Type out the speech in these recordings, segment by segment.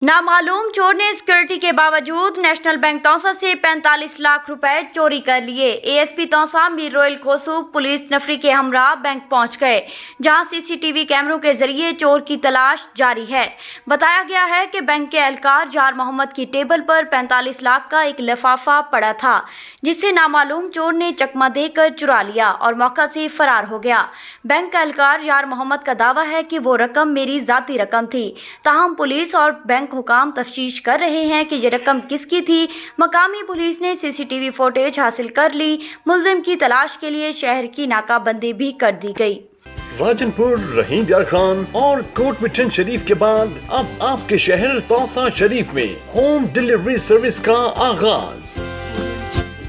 नामालूम चोर ने सिक्योरिटी के बावजूद नेशनल बैंक तौसा से 45 लाख रुपए चोरी कर लिए। एएसपी तौसा मीर रोयल खोसू पुलिस नफरी के हमरा बैंक पहुंच गए, जहां सीसीटीवी कैमरों के जरिए चोर की तलाश जारी है। बताया गया है कि बैंक के एहलकार जार मोहम्मद की टेबल पर 45 लाख का एक लिफाफा पड़ा था, जिसे नामालूम चोर ने चकमा देकर चुरा लिया और मौका से फरार हो गया। बैंक का एहलकार जार मोहम्मद का दावा है कि वो रकम मेरी जाती रकम थी। ताहम पुलिस और बैंक हुकाम तफ्तीश कर रहे हैं कि ये रकम किसकी थी। मकामी पुलिस ने सीसीटीवी फुटेज हासिल कर ली। मुलजिम की तलाश के लिए शहर की नाकाबंदी भी कर दी गई। राजनपुर, रहीम यार खान और कोट मिठन शरीफ के बाद अब आपके शहर तौसा शरीफ में होम डिलीवरी सर्विस का आगाज।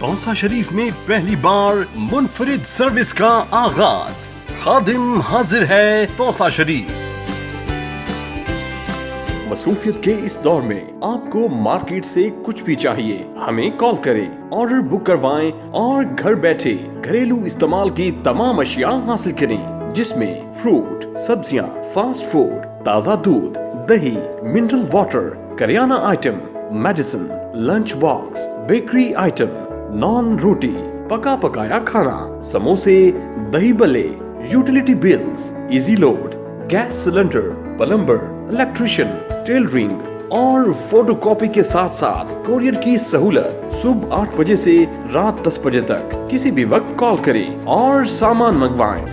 तौसा शरीफ में पहली बार मुनफरिद सर्विस का आगाज। खादिम हाजिर है तौसा शरीफ। मसरूफियत के इस दौर में आपको मार्केट से कुछ भी चाहिए, हमें कॉल करें, ऑर्डर बुक करवाएं और घर बैठे घरेलू इस्तेमाल की तमाम अशिया हासिल करें, जिसमें फ्रूट, सब्जियां, फास्ट फूड, ताज़ा दूध, दही, मिनरल वाटर, करियाना item, medicine, lunch box, bakery item, नॉन रोटी, पका पकाया खाना, समोसे, दही बल्ले, utility bills, easy load, gas cylinder, plumber, electrician, tailoring और फोटोकॉपी के साथ साथ कोरियर की सहूलत। सुबह 8 बजे से रात 10 बजे तक किसी भी वक्त कॉल करें और सामान मंगवाएं।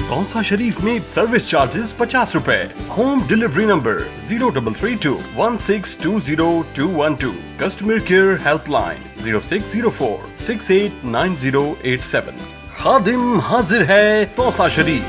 तौसा शरीफ में सर्विस चार्जेस 50 रुपए। Home delivery number 0332 1620 customer care helpline 0604 689087। खादिम हाजिर है तौसा शरीफ।